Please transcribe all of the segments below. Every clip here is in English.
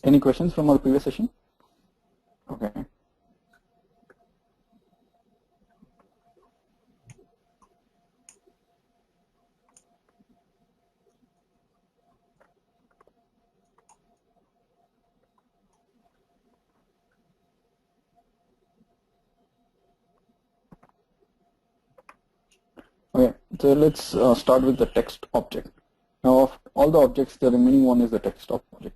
Any questions from our previous session? Okay. Okay, so let's start with the text object. Now, of all the objects, the remaining one is the text object.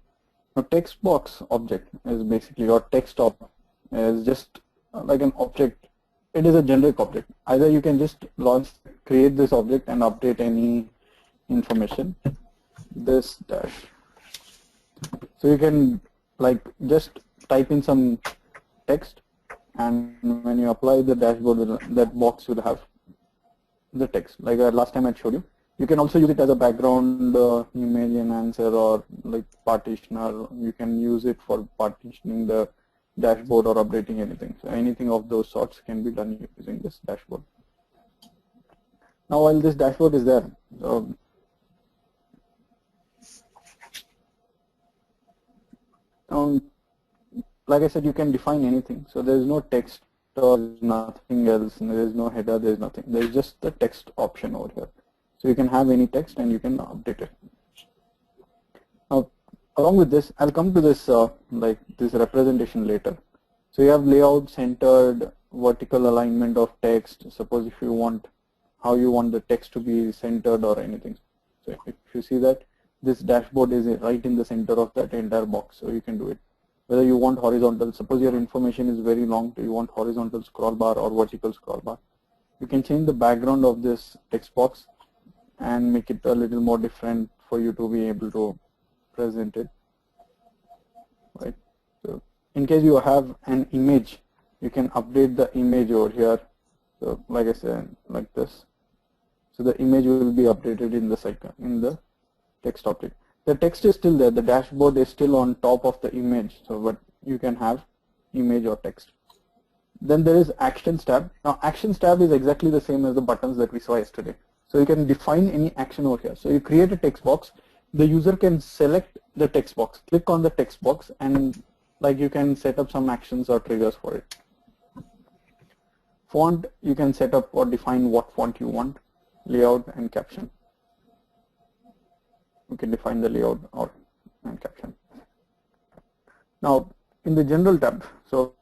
Now, text box object is basically, or text object is just like an object. It is a generic object. Either you can just create this object and update any information. This dash. So you can like just type in some text, and when you apply the dashboard, that box will have the text. Like last time I showed you. You can also use it as a background image enhancer or like partitioner. You can use it for partitioning the dashboard or updating anything. So anything of those sorts can be done using this dashboard. Now while this dashboard is there, like I said, you can define anything. So there is no text or nothing else. There is no header. There is nothing. There is just the text option over here. So you can have any text and you can update it. Now, along with this, I'll come to this like this representation later. So you have layout, centered, vertical alignment of text. Suppose if you want how you want the text to be centered or anything. So if you see that this dashboard is right in the center of that entire box, so you can do it. Whether you want horizontal, suppose your information is very long, you want horizontal scroll bar or vertical scroll bar. You can change the background of this text box and make it a little more different for you to be able to present it, right? So in case you have an image, you can update the image over here. So like I said, like this. So the image will be updated in the cycle, in the text object. The text is still there. The dashboard is still on top of the image. So but you can have image or text. Then there is Actions tab. Now Actions tab is exactly the same as the buttons that we saw yesterday. So you can define any action over here. So you create a text box. The user can select the text box, click on the text box, and like you can set up some actions or triggers for it. Font, you can set up or define what font you want. Layout and caption. You can define the layout and caption. Now in the general tab, so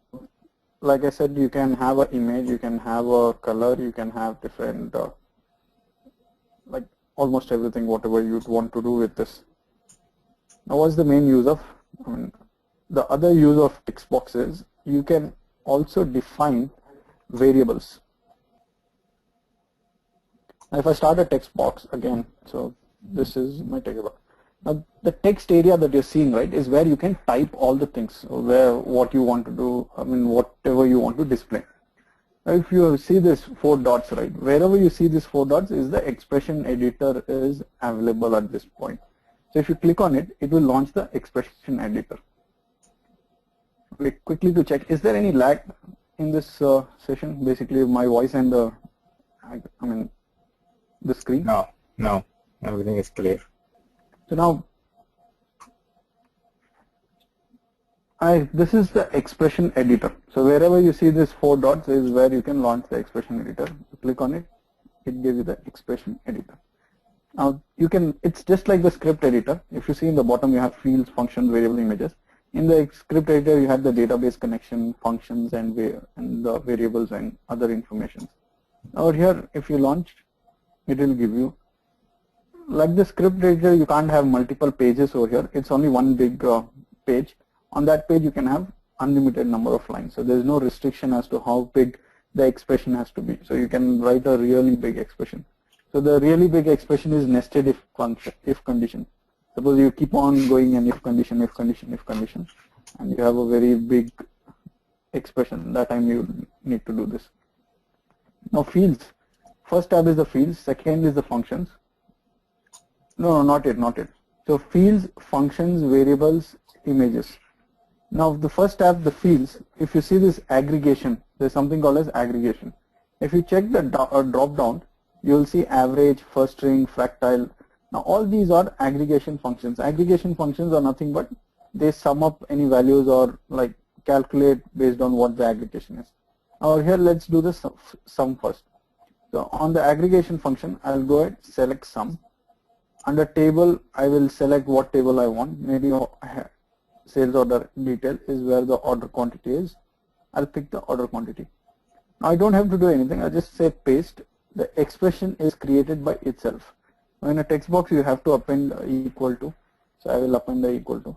like I said, you can have an image, you can have a color, you can have different like almost everything, whatever you'd want to do with this. Now what's the main use of, the other use of text box is you can also define variables. Now if I start a text box again, so this is my text box. Now the text area that you're seeing, right, is where you can type all the things, where what you want to do, whatever you want to display. Now if you see this 4 dots, right, wherever you see this 4 dots is the expression editor is available at this point. So if you click on it, it will launch the expression editor. Wait, quickly to check, is there any lag in this session? Basically my voice and the screen? No, everything is clear. So now, this is the expression editor. So wherever you see this 4 dots is where you can launch the expression editor. You click on it, it gives you the expression editor. Now you can, it's just like the script editor. If you see in the bottom, you have fields, functions, variable, images. In the script editor, you have the database connection, functions, and the variables and other information. Now here, if you launch, it will give you, like the script editor, you can't have multiple pages over here. It's only one big page. On that page, you can have unlimited number of lines. So there's no restriction as to how big the expression has to be. So you can write a really big expression. So the really big expression is nested if function, if condition. Suppose you keep on going an if condition, if condition, if condition, and you have a very big expression. That time you need to do this. Now fields. First tab is the fields. Second is the functions. No, not it. So fields, functions, variables, images. Now the first tab, the fields, if you see this aggregation, there's something called as aggregation. If you check the drop down, you will see average, first string, fractal. Now all these are aggregation functions. Aggregation functions are nothing but they sum up any values or like calculate based on what the aggregation is. Now here let's do the sum first. So on the aggregation function, I'll go ahead, select sum. Under table, I will select what table I want. Maybe sales order detail is where the order quantity is. I'll pick the order quantity. Now I don't have to do anything. I just say paste. The expression is created by itself. Now in a text box, you have to append equal to. So I will append the equal to.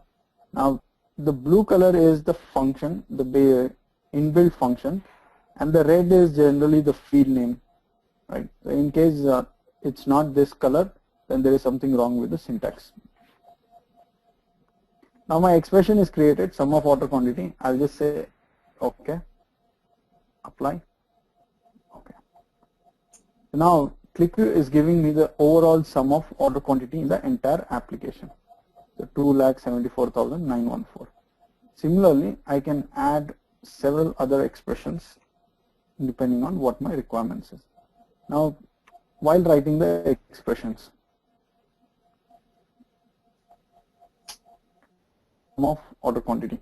Now the blue color is the function, the inbuilt function, and the red is generally the field name. Right. So in case it's not this color, then there is something wrong with the syntax. Now my expression is created, sum of order quantity. I'll just say okay, apply. Okay. So now QlikView is giving me the overall sum of order quantity in the entire application. So 2,74,914. Similarly, I can add several other expressions depending on what my requirements is. Now, while writing the expressions, sum of order quantity.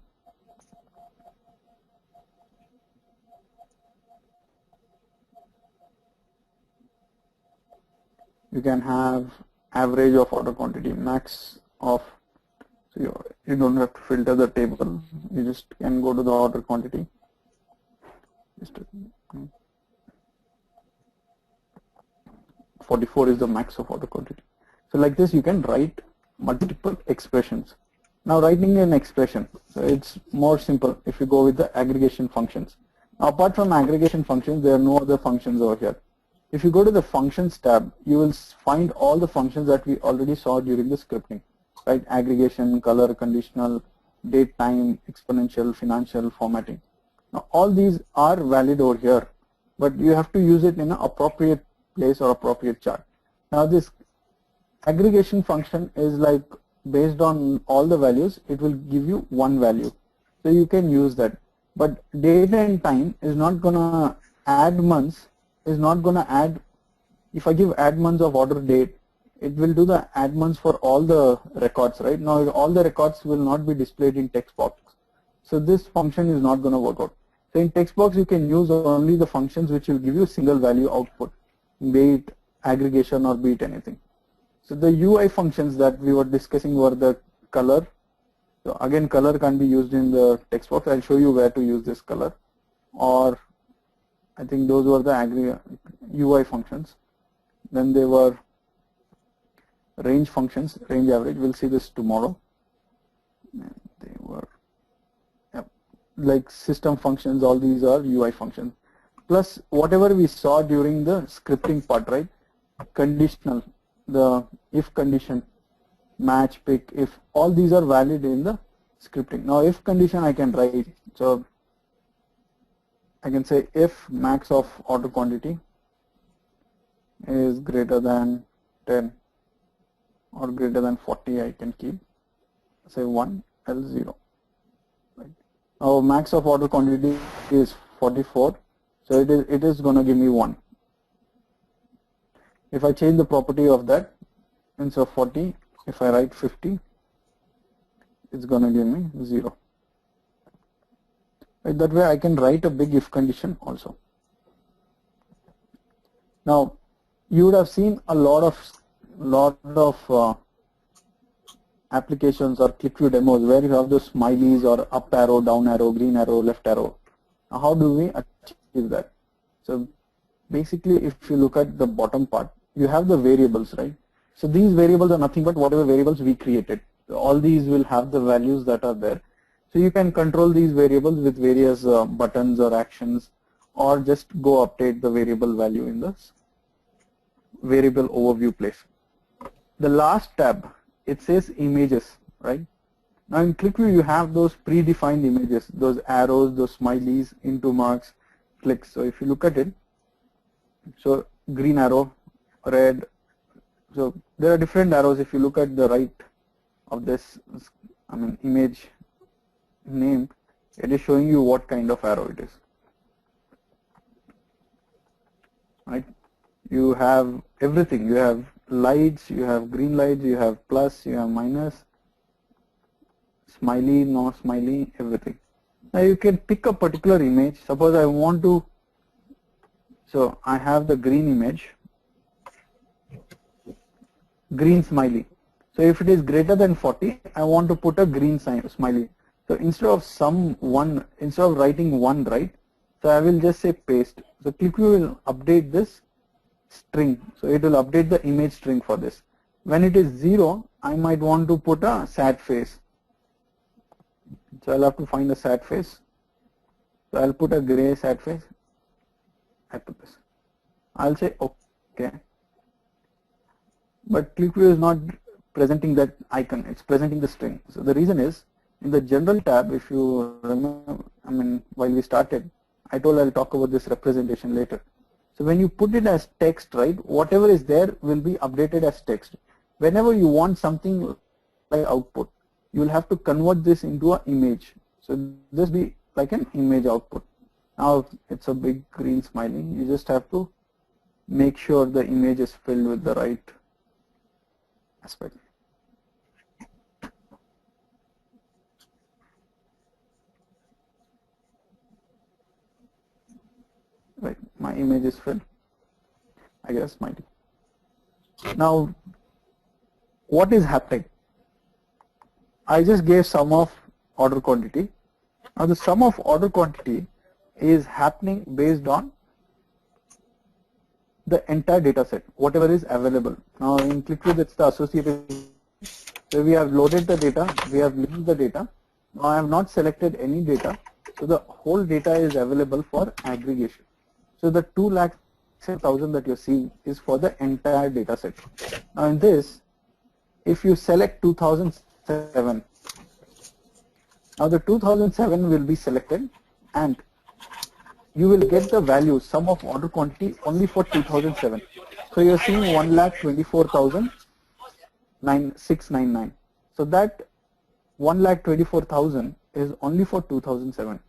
You can have average of order quantity, max of, so you don't have to filter the table, you just can go to the order quantity. Just 44 is the max of order quantity. So like this you can write multiple expressions. Now writing an expression, so it's more simple if you go with the aggregation functions. Now apart from aggregation functions, there are no other functions over here. If you go to the functions tab, you will find all the functions that we already saw during the scripting, right? Aggregation, color, conditional, date, time, exponential, financial, formatting. Now all these are valid over here, but you have to use it in an appropriate place or appropriate chart. Now this aggregation function is like based on all the values, it will give you one value. So you can use that. But date and time is not gonna add months, is not gonna add, if I give add months of order date, it will do the add months for all the records, right? Now all the records will not be displayed in text box. So this function is not gonna work out. So in text box you can use only the functions which will give you single value output, be it aggregation or be it anything. So the UI functions that we were discussing were the color. So again, color can be used in the text box. I'll show you where to use this color. Or I think those were the UI functions. Then there were range functions, range average. We'll see this tomorrow. And they were like system functions. All these are UI functions. Plus whatever we saw during the scripting part, right? Conditional, the if condition, match, pick, if, all these are valid in the scripting. Now if condition I can write, so I can say if max of order quantity is greater than 10 or greater than 40, I can keep, say 1, else 0. Right. Now max of order quantity is 44, so it is going to give me 1. If I change the property of that, instead of 40, if I write 50, it's going to give me 0. Right, that way I can write a big if condition also. Now you would have seen a lot of applications or QlikView demos where you have the smileys or up arrow, down arrow, green arrow, left arrow. Now how do we achieve that? So basically if you look at the bottom part, you have the variables, right? So these variables are nothing but whatever variables we created. So all these will have the values that are there. So you can control these variables with various buttons or actions, or just go update the variable value in this variable overview place. The last tab, it says images, right? Now in QlikView you have those predefined images, those arrows, those smileys, into marks, clicks. So if you look at it, so green arrow, red, so there are different arrows. If you look at the right of this, image name, it is showing you what kind of arrow it is, right? You have everything. You have lights, you have green lights, you have plus, you have minus, smiley, not smiley, everything. Now you can pick a particular image. Suppose I want to, so I have the green image, green smiley. So if it is greater than 40, I want to put a green smiley. So instead of writing one, right? So I will just say paste. So QlikView will update this string. So it will update the image string for this. When it is 0, I might want to put a sad face. So I'll have to find a sad face. So I'll put a gray sad face. I put this. I'll say okay. But QlikView is not presenting that icon. It's presenting the string. So the reason is, in the general tab, if you remember, while we started, I told I'll talk about this representation later. So when you put it as text, right, whatever is there will be updated as text. Whenever you want something like output, you will have to convert this into an image. So this be like an image output. Now it's a big green smiley. You just have to make sure the image is filled with the right aspect. Right, my image is filled. I guess mighty. Now, what is happening? I just gave sum of order quantity. Now the sum of order quantity is happening based on the entire data set, whatever is available. Now in QlikView, that's the associated. So we have loaded the data, we have linked the data. Now I have not selected any data, so the whole data is available for aggregation. So the 2,00,000 that you're seeing is for the entire data set. Now in this, if you select 2007, now the 2007 will be selected and you will get the value sum of order quantity only for 2007. So you're seeing 1,24,699. So that 1,24,000 is only for 2007.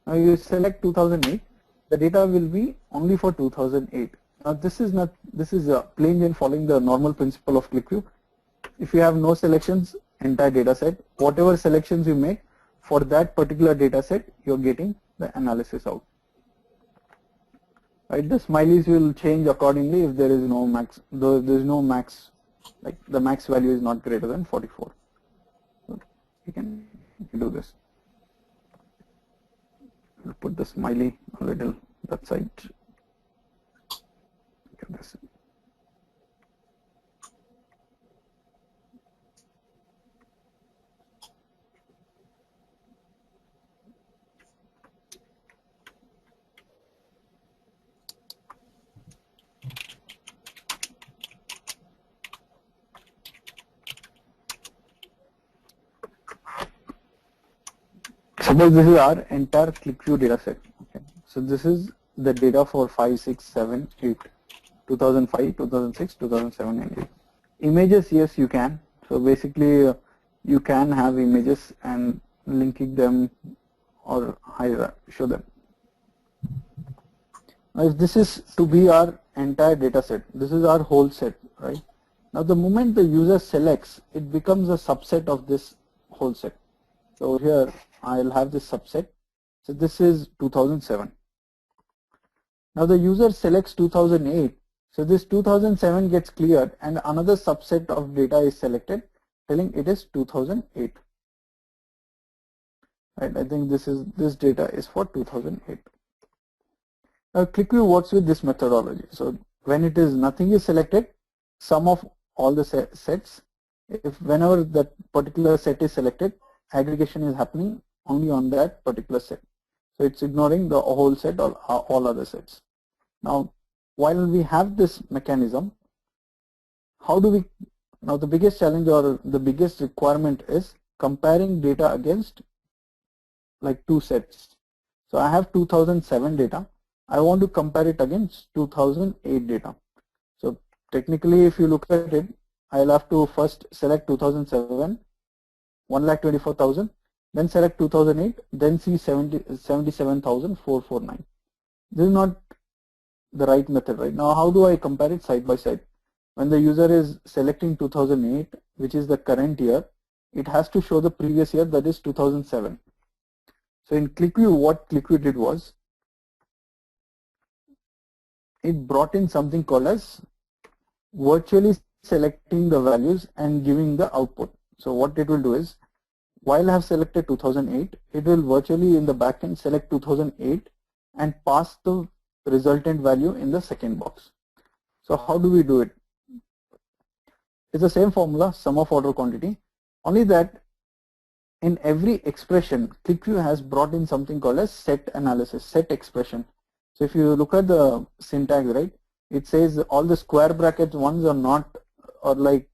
Now you select 2008, the data will be only for 2008. Now this is a plain Jane following the normal principle of QlikView. If you have no selections, entire data set, whatever selections you make for that particular data set, you're getting the analysis out. Right, the smileys will change accordingly if there is no max, though there is no max, like the max value is not greater than 44. So you can do this. I'll put the smiley a little that side. Get this. Suppose this is our entire QlikView data set. Okay. So this is the data for 5, 6, 7, 8, 2005, 2006, 2007 and 8. Images, yes you can. So basically you can have images and linking them or show them. Now if this is to be our entire data set, this is our whole set, right? Now the moment the user selects, it becomes a subset of this whole set. So here I'll have this subset. So this is 2007. Now the user selects 2008. So this 2007 gets cleared and another subset of data is selected telling it is 2008. Right, I think this data is for 2008. Now QlikView works with this methodology. So when it is nothing is selected, sum of all the sets, if whenever that particular set is selected, aggregation is happening only on that particular set. So it's ignoring the whole set or all other sets. Now, while we have this mechanism, how do we, now the biggest challenge or the biggest requirement is comparing data against like two sets. So I have 2007 data. I want to compare it against 2008 data. So technically if you look at it, I'll have to first select 2007, 1,24,000, then select 2008, then see 77,449. This is not the right method right now. How do I compare it side by side? When the user is selecting 2008, which is the current year, it has to show the previous year, that is 2007. So in QlikView, what QlikView did was, it brought in something called as virtually selecting the values and giving the output. So what it will do is, while I have selected 2008, it will virtually in the backend select 2008 and pass the resultant value in the second box. So how do we do it? It's the same formula, sum of order quantity, only that in every expression, QlikView has brought in something called as set analysis, set expression. So if you look at the syntax, right, it says all the square brackets ones are not, or like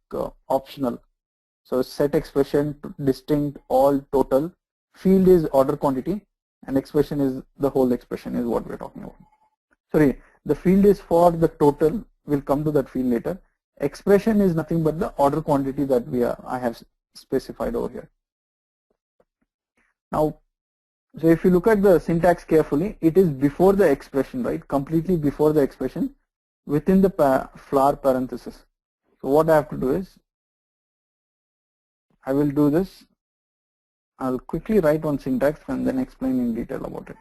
optional. So set expression, distinct, all, total, field is order quantity, and expression is the whole expression is what we're talking about. Sorry, the field is for the total, we'll come to that field later. Expression is nothing but the order quantity that I have specified over here. Now, so if you look at the syntax carefully, it is before the expression, right? Completely before the expression within the flower parenthesis. So what I have to do is, I will do this. I'll quickly write one syntax and then explain in detail about it.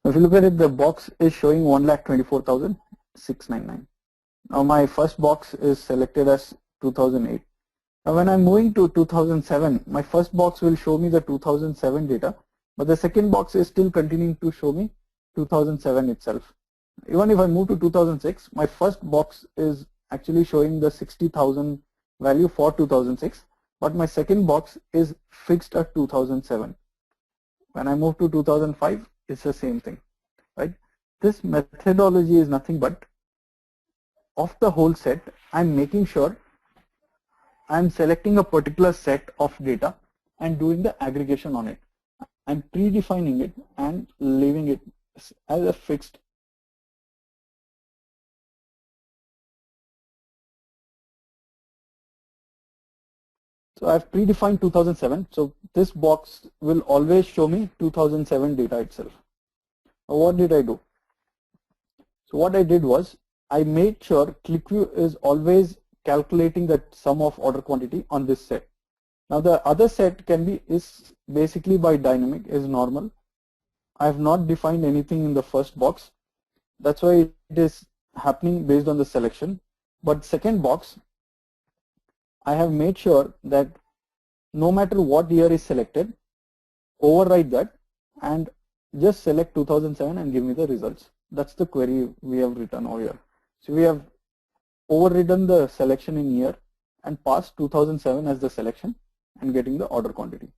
If you look at it, the box is showing 1,24,699. Now my first box is selected as 2008. Now when I'm moving to 2007, my first box will show me the 2007 data, but the second box is still continuing to show me 2007 itself. Even if I move to 2006, my first box is actually showing the 60,000 value for 2006, but my second box is fixed at 2007. When I move to 2005, it's the same thing, right? This methodology is nothing but of the whole set. I'm making sure I'm selecting a particular set of data and doing the aggregation on it. I'm predefining it and leaving it as a fixed. So I've predefined 2007. So this box will always show me 2007 data itself. Now what did I do? So what I did was, I made sure QlikView is always calculating that sum of order quantity on this set. Now the other set is basically by dynamic, is normal. I have not defined anything in the first box. That's why it is happening based on the selection. But second box, I have made sure that no matter what year is selected, override that and just select 2007 and give me the results. That's the query we have written over here. So we have overridden the selection in year and passed 2007 as the selection and getting the order quantity.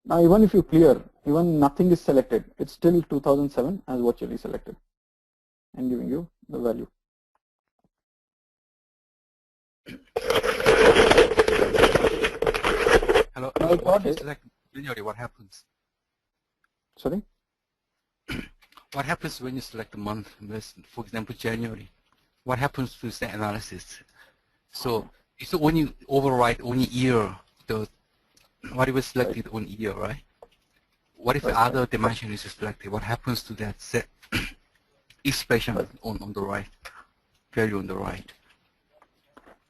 Now even if you clear, even nothing is selected, it's still 2007 as virtually selected and giving you the value. Hello. When you select January, what happens? Sorry? What happens when you select a month? For example, January. What happens to the analysis? So it's when you override only year, what it was selected on year, right? What if the other dimension is selected? What happens to that set expression on the right, value on the right?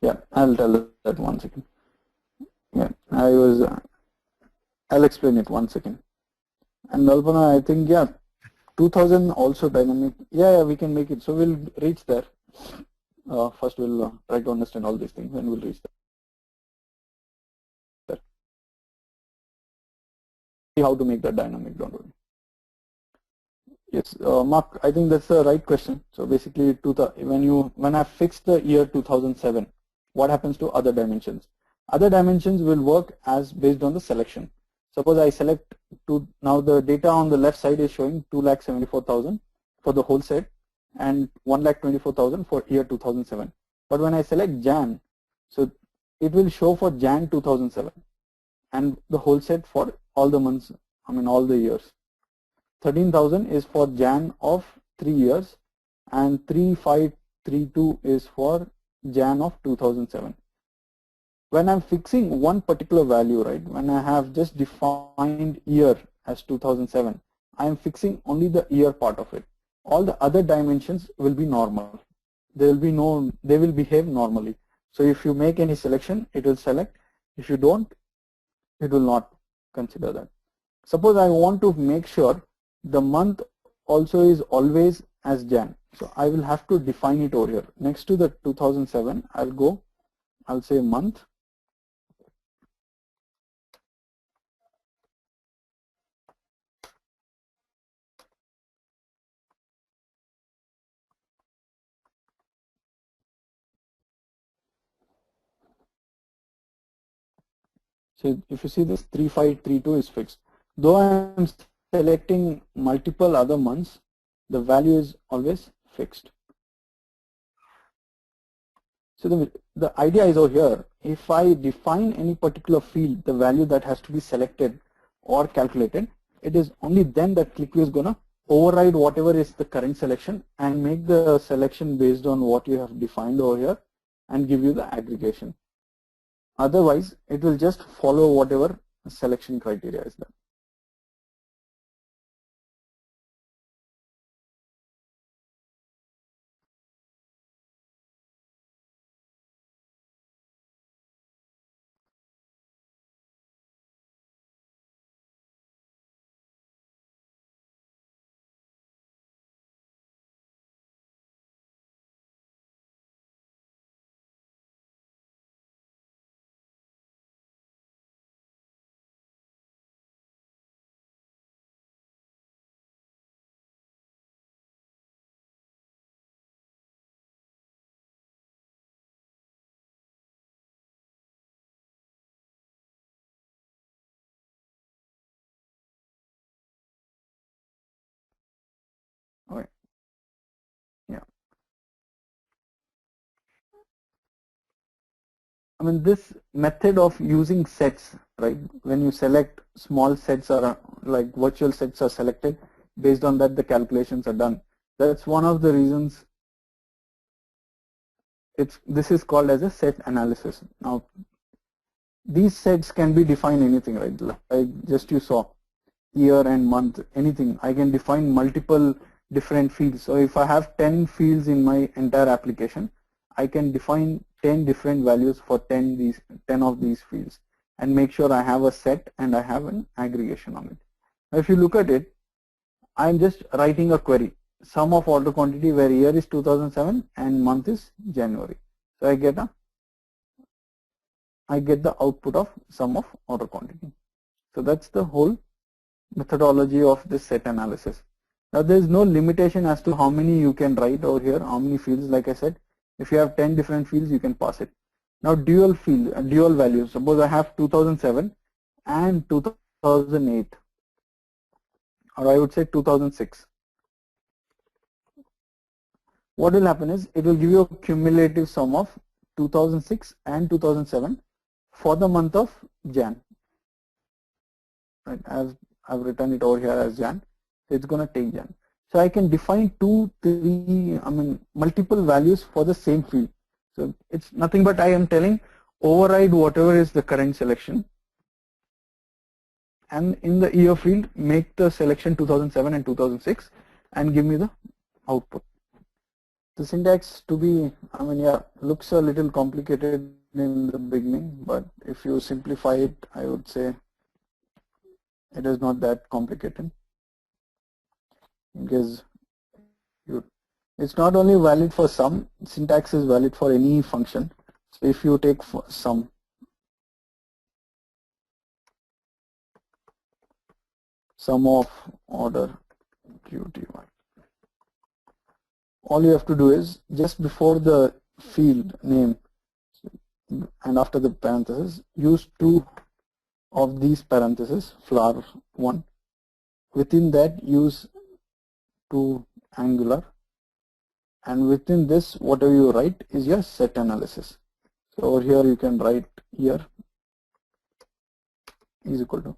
Yeah, I'll tell that 1 second. Yeah, I'll explain it 1 second. And Alpana, I think, yeah, 2000 also dynamic. Yeah, we can make it. So we'll reach there. First, we'll try to understand all these things and we'll reach there. See how to make that dynamic, don't worry. Yes, Mark, I think that's the right question. So basically, when I fix the year 2007, what happens to other dimensions? Other dimensions will work as based on the selection. Suppose I select now the data on the left side is showing 2,74,000 for the whole set and 1,24,000 for year 2007. But when I select Jan, so it will show for Jan 2007 and the whole set for all the months, all the years. 13,000 is for Jan of 3 years and 3,532 is for Jan of 2007. When I'm fixing one particular value, right, when I have just defined year as 2007, I am fixing only the year part of it. All the other dimensions will be normal. They will behave normally. So if you make any selection, it will select. If you don't, it will not consider that. Suppose I want to make sure the month also is always as Jan. So I will have to define it over here. Next to the 2007, I'll say month. So if you see this 3532 is fixed. Though I am selecting multiple other months, the value is always fixed. So the idea is over here, if I define any particular field, the value that has to be selected or calculated, it is only then that QlikView is going to override whatever is the current selection and make the selection based on what you have defined over here and give you the aggregation. Otherwise, it will just follow whatever selection criteria is there. Okay. Yeah. I mean, this method of using sets, right? When you select small sets are like virtual sets are selected, based on that the calculations are done. That's one of the reasons this is called as a set analysis. Now, these sets can be defined anything, right? Like just you saw year and month, anything. I can define multiple different fields. So if I have 10 fields in my entire application, I can define 10 different values for 10 of these fields and make sure I have a set and I have an aggregation on it. Now, if you look at it, I'm just writing a query. Sum of order quantity where year is 2007 and month is January. So I get the output of sum of order quantity. So that's the whole methodology of this set analysis. Now there is no limitation as to how many you can write over here, how many fields. Like I said, if you have 10 different fields, you can pass it. Now dual values. Suppose I have 2007 and 2008, or I would say 2006. What will happen is it will give you a cumulative sum of 2006 and 2007 for the month of Jan. Right, as I've written it over here as Jan, so it's going to take Jan. So I can define multiple values for the same field. So it's nothing but I am telling override whatever is the current selection, and in the year field make the selection 2007 and 2006 and give me the output. The syntax looks a little complicated in the beginning, but if you simplify it, I would say it is not that complicated, because it's not only valid for sum, syntax is valid for any function. So if you take sum, sum of order QTY, all you have to do is just before the field name and after the parenthesis, use two of these parentheses, flower1. Within that, use two angular, and within this, whatever you write is your set analysis. So over here you can write here is equal to.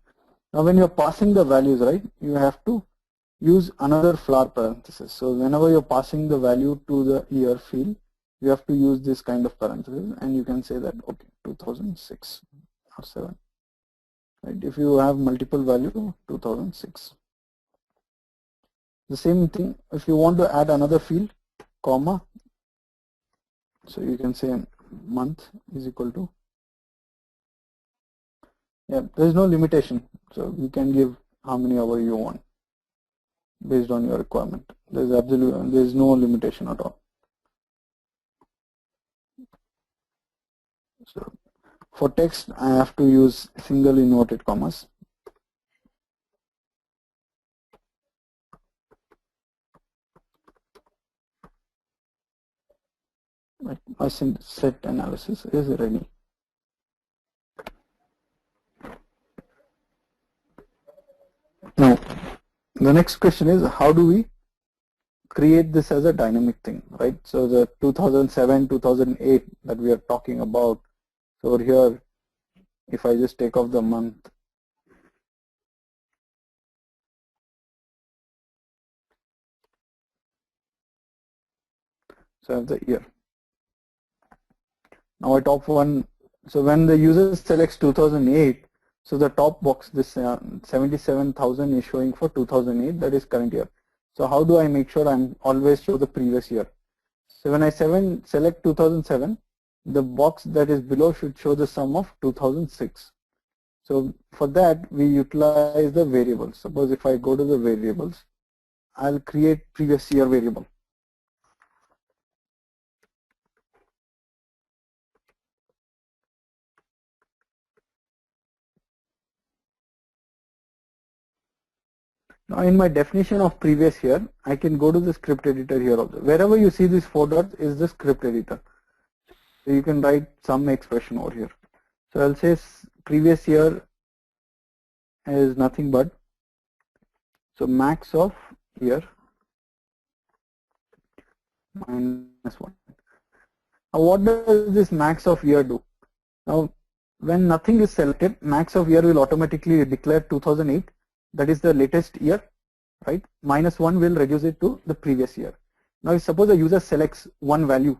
Now when you're passing the values, right, you have to use another flower parenthesis. So whenever you're passing the value to the year field, you have to use this kind of parentheses, and you can say that okay 2006 or 7, right? If you have multiple value 2006. The same thing if you want to add another field, comma, so you can say month is equal to, yeah, there is no limitation, so you can give how many hours you want based on your requirement. There is no limitation at all. So for text I have to use single inverted commas. My set analysis is ready. Now the next question is, how do we create this as a dynamic thing, right? So the 2007, 2008 that we are talking about, so over here, if I just take off the month, so I have the year. Now I top one, so when the user selects 2008, so the top box, this 77,000 is showing for 2008, that is current year. So how do I make sure I'm always show the previous year? So when I select 2007, the box that is below should show the sum of 2006. So for that we utilize the variables. Suppose if I go to the variables, I'll create previous year variable. Now in my definition of previous year, I can go to the script editor here also. Wherever you see these 4 dots is the script editor. So you can write some expression over here. So I'll say previous year is nothing but, so max of year minus 1. Now what does this max of year do? Now when nothing is selected, max of year will automatically declare 2008, that is the latest year, right? Minus 1 will reduce it to the previous year. Now if suppose a user selects one value,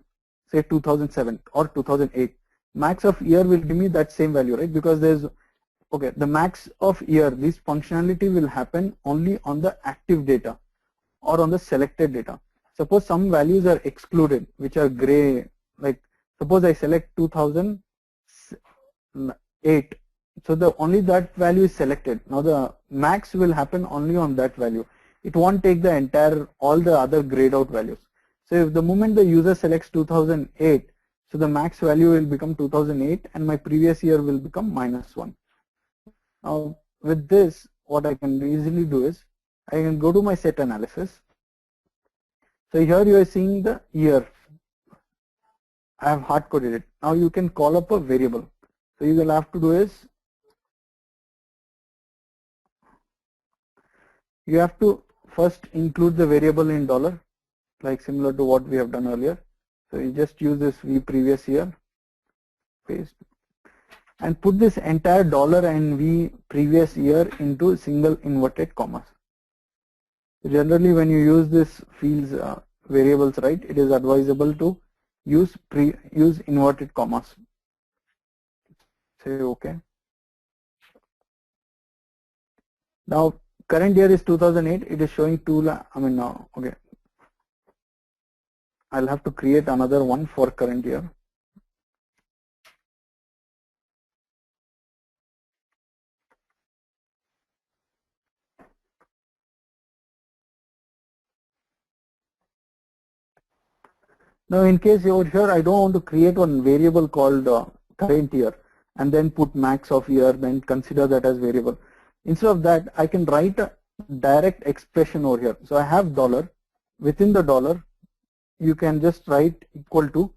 say 2007 or 2008, max of year will give me that same value, right? Because there's, okay, the max of year, this functionality will happen only on the active data or on the selected data. Suppose some values are excluded, which are gray, like suppose I select 2008, so the only that value is selected. Now the max will happen only on that value. It won't take the entire, all the other grayed out values. So if the moment the user selects 2008, so the max value will become 2008 and my previous year will become minus 1. Now with this, what I can easily do is, I can go to my set analysis. So here you are seeing the year. I have hard coded it. Now you can call up a variable. So you will have to do is, you have to first include the variable in dollar, like similar to what we have done earlier. So you just use this v previous year, paste, and put this entire dollar and v previous year into single inverted commas. Generally when you use this fields variables, right, it is advisable to use inverted commas. Say okay. Now current year is 2008, it is showing okay, I'll have to create another one for current year. Now in case over here I don't want to create one variable called current year and then put max of year, then consider that as variable. Instead of that, I can write a direct expression over here. So I have dollar, within the dollar you can just write equal to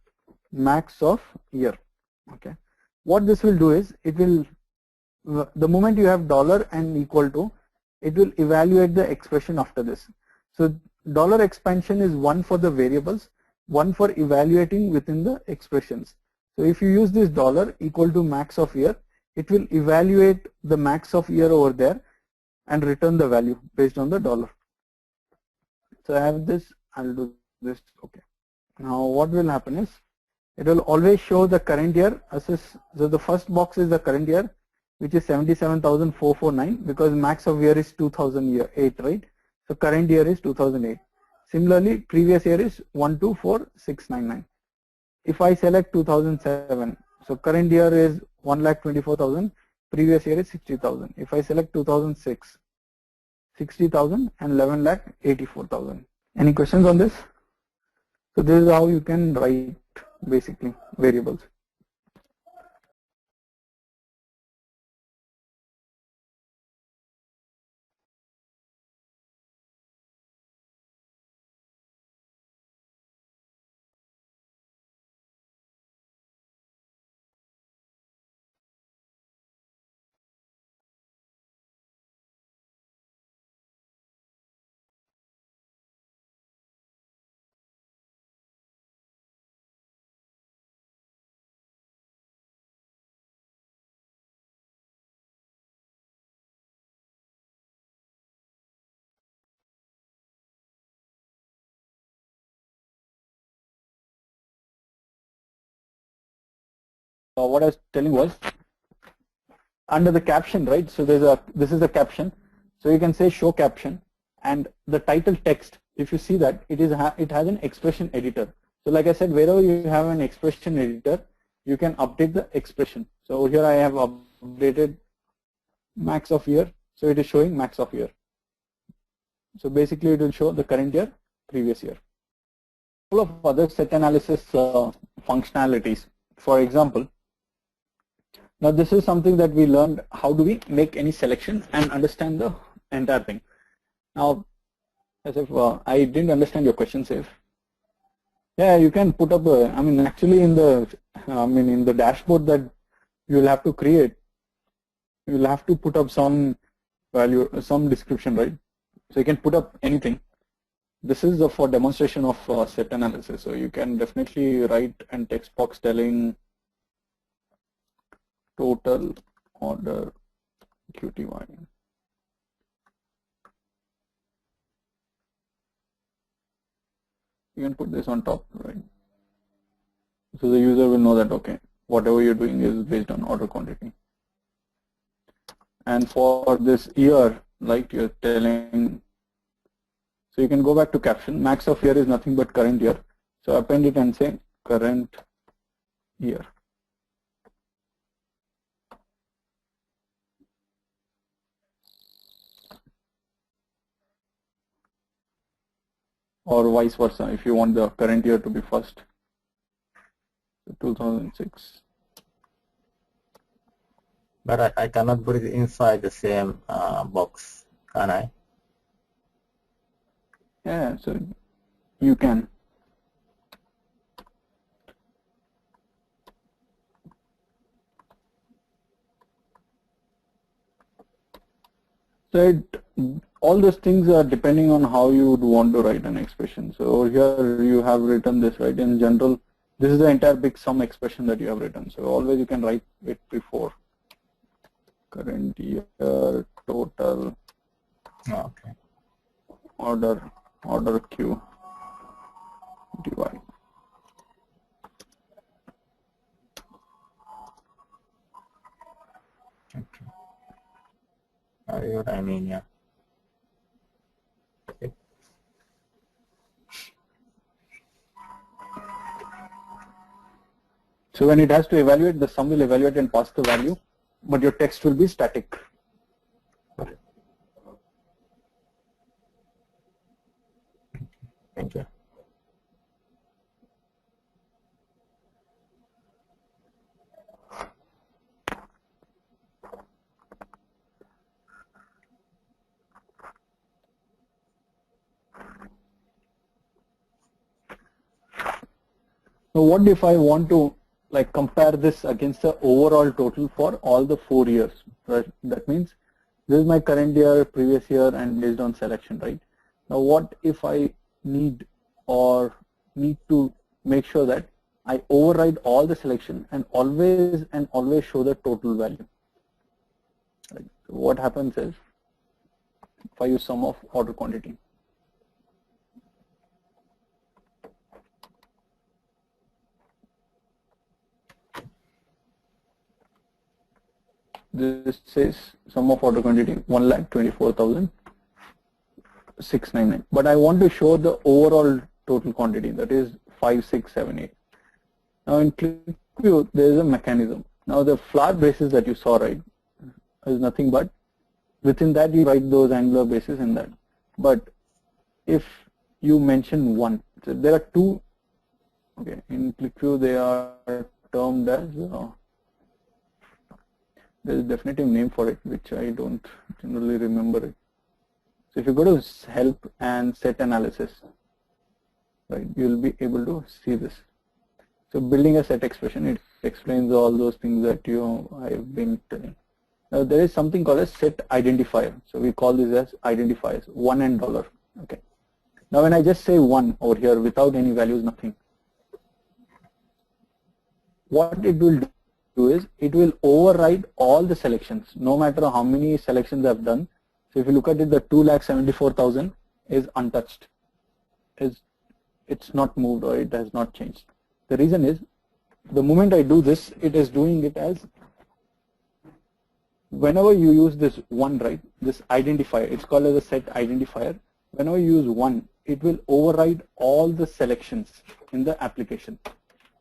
max of year. Okay, what this will do is, it will, the moment you have dollar and equal to, it will evaluate the expression after this. So dollar expansion is one for the variables, one for evaluating within the expressions. So if you use this dollar equal to max of year, it will evaluate the max of year over there and return the value based on the dollar. So I have this, I'll do this, okay. Now what will happen is it will always show the current year. So the first box is the current year, which is 77,449 because max of year is 2008, right? So current year is 2008. Similarly, previous year is 124,699. If I select 2007, so current year is 1,24,000, previous year is 60,000. If I select 2006, 60,000 and 11,84,000. Any questions on this? So this is how you can write basically variables. What I was telling was under the caption, right? So this is the caption. So you can say show caption, and the title text. If you see that it has an expression editor. So like I said, wherever you have an expression editor, you can update the expression. So here I have updated max of year. So it is showing max of year. So basically it will show the current year, previous year. Couple of other set analysis functionalities. For example, now this is something that we learned, how do we make any selection and understand the entire thing. Now, as if I didn't understand your question, Saif. Yeah, you can put up I mean actually in the dashboard that you will have to create, you will have to put up some value, some description, right? So you can put up anything. This is for demonstration of set analysis. So you can definitely write and text box telling total order QTY. You can put this on top, right? So the user will know that, okay, whatever you're doing is based on order quantity. And for this year, like you're telling, so you can go back to caption. Max of year is nothing but current year. So append it and say current year. Or vice versa, if you want the current year to be first. So 2006. But I cannot put it inside the same box, can I? Yeah, so you can. So all those things are depending on how you would want to write an expression. So over here you have written this, right? In general, this is the entire big sum expression that you have written. So always you can write it before. Current year, total, Okay. order Q, divide. Okay. I see what I mean, yeah. Okay. So when it has to evaluate, the sum will evaluate and pass the value, but your text will be static. Thank you. So what if I want to like compare this against the overall total for all the 4 years, right? That means this is my current year, previous year, and based on selection, right? Now what if I need to make sure that I override all the selection and always show the total value. Right? So what happens is if I use sum of order quantity. this says sum of order quantity 1,24,699. But I want to show the overall total quantity, that is 5678. Now in QlikView there is a mechanism. Now the flower braces that you saw, right, is nothing but within that you write those angular braces in that. But if you mention one, so there are two. Okay, in QlikView they are termed as there is a definitive name for it, which I don't generally remember it. So if you go to help and set analysis, right, you will be able to see this. So building a set expression, it explains all those things that I've been telling. Now there is something called a set identifier. So we call this as identifiers, $1 and $. Okay. Now when I just say 1 over here without any values, nothing, what it will do is it will override all the selections, no matter how many selections I've done. So if you look at it, the 2,74,000 is untouched. It's not moved or it has not changed. The reason is the moment I do this, it is doing it as whenever you use this 1, right, this identifier, it's called as a set identifier. Whenever you use 1, it will override all the selections in the application.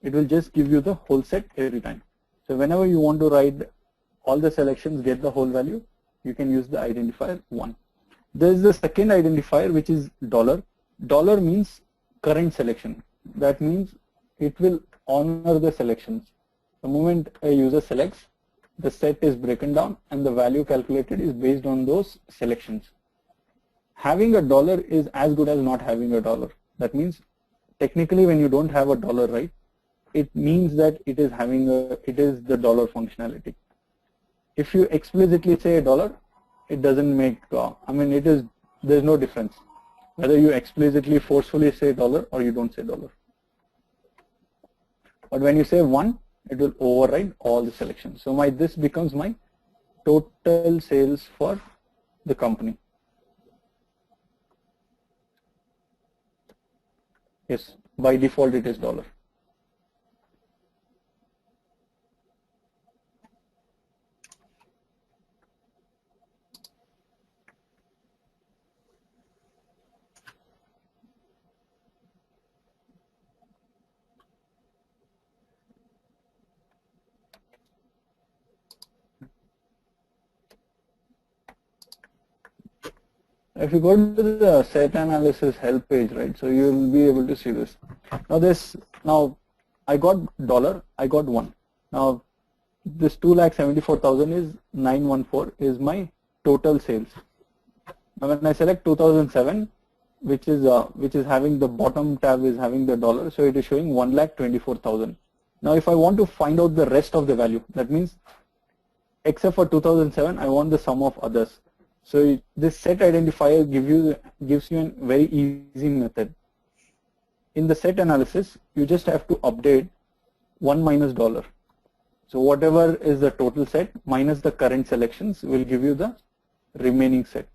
It will just give you the whole set every time. So whenever you want to write all the selections, get the whole value, you can use the identifier 1. There is the second identifier, which is $. $. means current selection. That means it will honor the selections. The moment a user selects, the set is broken down and the value calculated is based on those selections. Having a $. is as good as not having a $. That means technically when you don't have a $, right, it means that it is the $. functionality. If you explicitly say a $, it doesn't make, there's no difference whether you explicitly forcefully say $, or you don't say $. But when you say 1, it will override all the selections. So this becomes my total sales for the company. Yes, by default it is $. If you go to the set analysis help page, right, so you will be able to see this. Now I got $, I got 1. Now this 2,74,000 is 914 is my total sales. Now when I select 2007, which is having the bottom tab is having the $, so it is showing 1,24,000. Now if I want to find out the rest of the value, that means except for 2007, I want the sum of others. So this set identifier gives you a very easy method. In the set analysis, you just have to update 1 minus $. So whatever is the total set minus the current selections will give you the remaining set.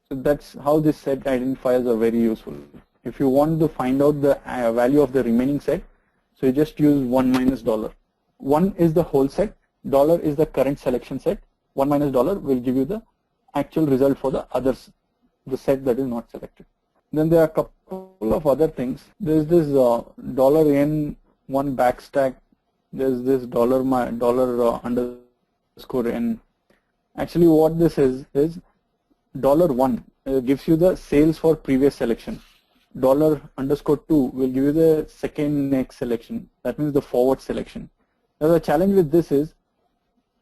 So that's how this set identifiers are very useful. If you want to find out the value of the remaining set, so you just use 1 minus $. 1 is the whole set, $, is the current selection set. 1 minus $, will give you the actual result for the others, the set that is not selected. Then there are a couple of other things. There's this $N1 backstack. There's this $_N. Actually, what this is $1 gives you the sales for previous selection. $_2 will give you the second next selection. That means the forward selection. Now the challenge with this is,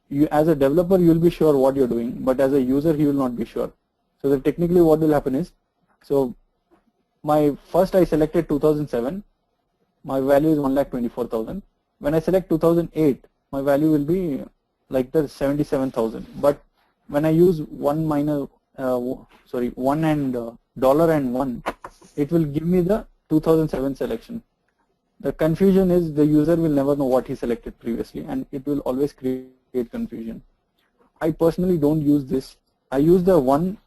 you as a developer you will be sure what you're doing, but as a user he will not be sure. So that technically what will happen is, so I selected 2007, my value is 1,24,000. When I select 2008, my value will be like the 77,000. But when I use $1 and $1, it will give me the 2007 selection. The confusion is the user will never know what he selected previously, and it will always create confusion. I personally don't use this. I use the $1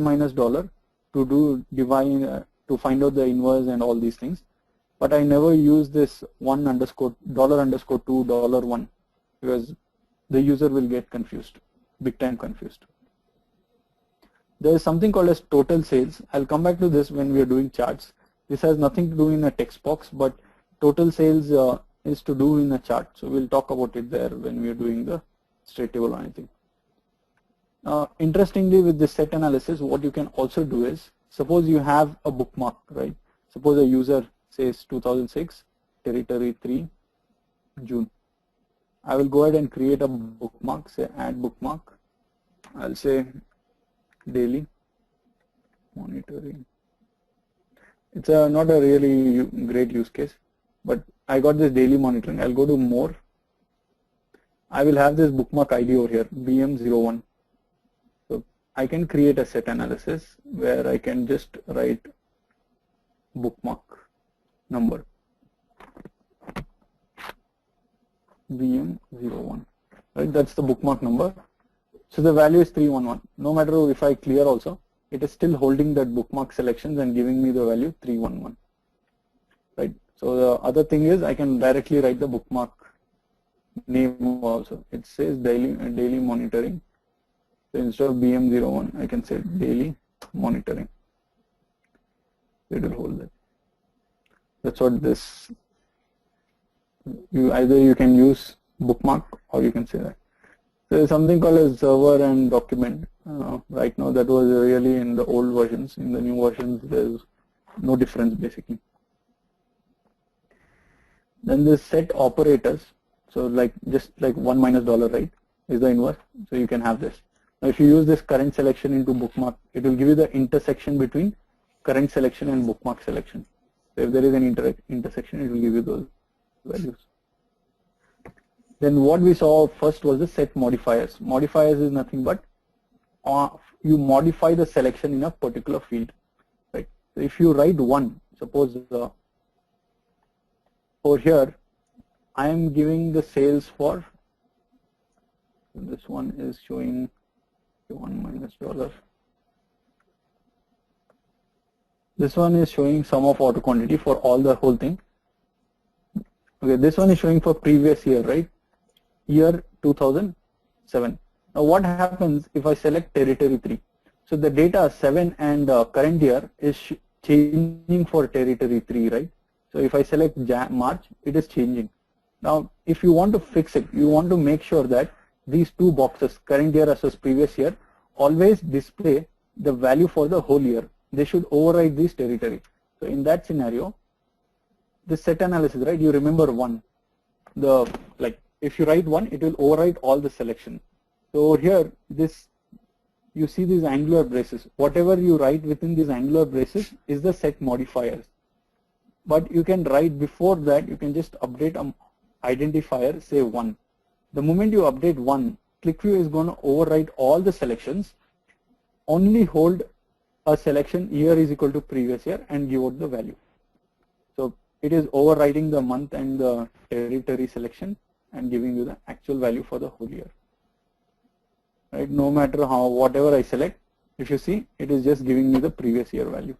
minus $, to find out the inverse and all these things. But I never use this $$2, $1. because the user will get confused, big time confused. There is something called as total sales. I'll come back to this when we are doing charts. This has nothing to do in a text box, but total sales is to do in a chart. So we'll talk about it there when we are doing the straight table or anything. Interestingly, with this set analysis, what you can also do is, suppose you have a bookmark, right? Suppose a user says 2006, territory 3, June. I will go ahead and create a bookmark, say add bookmark. I'll say daily monitoring. It's not a really great use case, but I got this daily monitoring. I'll go to more. I will have this bookmark ID over here, BM01. So I can create a set analysis where I can just write bookmark number BM01. Right, that's the bookmark number. So the value is 311. No matter if I clear also, it is still holding that bookmark selections and giving me the value 311. Right. So the other thing is I can directly write the bookmark name also. It says daily monitoring. So instead of BM01, I can say daily monitoring. It will hold that. That's what this. Either you can use bookmark or you can say that. There is something called as server and document. Right now that was really in the old versions. In the new versions there's no difference basically. Then this set operators. So like just like $1 minus $, right, is the inverse. So you can have this. Now if you use this current selection into bookmark, it will give you the intersection between current selection and bookmark selection. So if there is an intersection, it will give you those values. Then what we saw first was the set modifiers. Modifiers is nothing but you modify the selection in a particular field, right? So if you write 1, suppose over here, I am giving the sales for, this one is showing $1 minus $. This one is showing sum of order quantity for all the whole thing. Okay, this one is showing for previous year, right? Year 2007. Now what happens if I select territory 3? So the data 7 and current year is changing for territory 3, right? So if I select March, it is changing. Now if you want to fix it, you want to make sure that these two boxes, current year versus previous year, always display the value for the whole year. They should override this territory. So in that scenario, the set analysis, right? You remember 1. If you write 1, it will override all the selection. So over here, you see these angular braces. Whatever you write within these angular braces is the set modifiers. But you can write before that, you can just update an identifier, say 1. The moment you update 1, QlikView is going to override all the selections, only hold a selection year is equal to previous year and give out the value. So it is overriding the month and the territory selection and giving you the actual value for the whole year. Right? No matter whatever I select, if you see, it is just giving me the previous year value.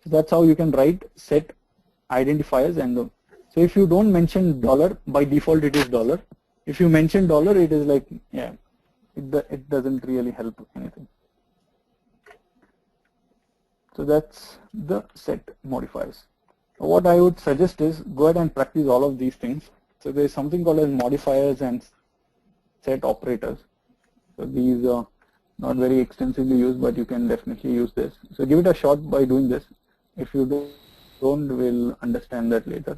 So that's how you can write set identifiers. And so if you don't mention $, by default it is $. If you mention $, it is like, yeah, it doesn't really help anything. So that's the set modifiers. What I would suggest is go ahead and practice all of these things. So there is something called as modifiers and set operators. So these are not very extensively used, but you can definitely use this. So give it a shot by doing this. If you don't, we'll understand that later.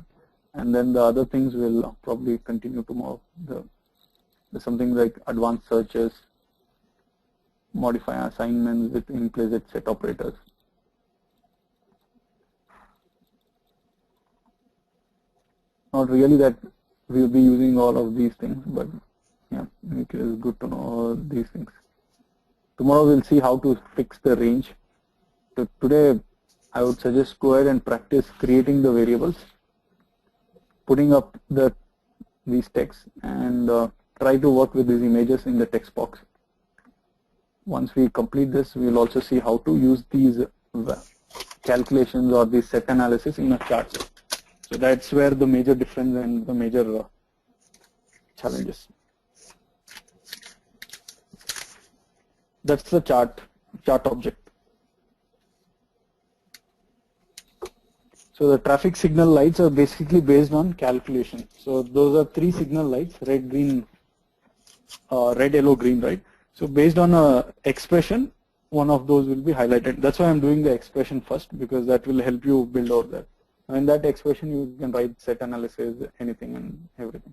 And then the other things will probably continue tomorrow. There's something like advanced searches, modify assignments with implicit set operators. Not really that we'll be using all of these things, but yeah, it is good to know all these things. Tomorrow we'll see how to fix the range. So today I would suggest go ahead and practice creating the variables, putting up these texts, and try to work with these images in the text box. Once we complete this, we'll also see how to use these calculations or the set analysis in a chart. So that's where the major difference and the major challenges. That's the chart object. So the traffic signal lights are basically based on calculation. So those are 3 signal lights, red, green, red, yellow, green, right? So based on a expression, one of those will be highlighted. That's why I'm doing the expression first, because that will help you build out that. And in that expression, you can write set analysis, anything and everything.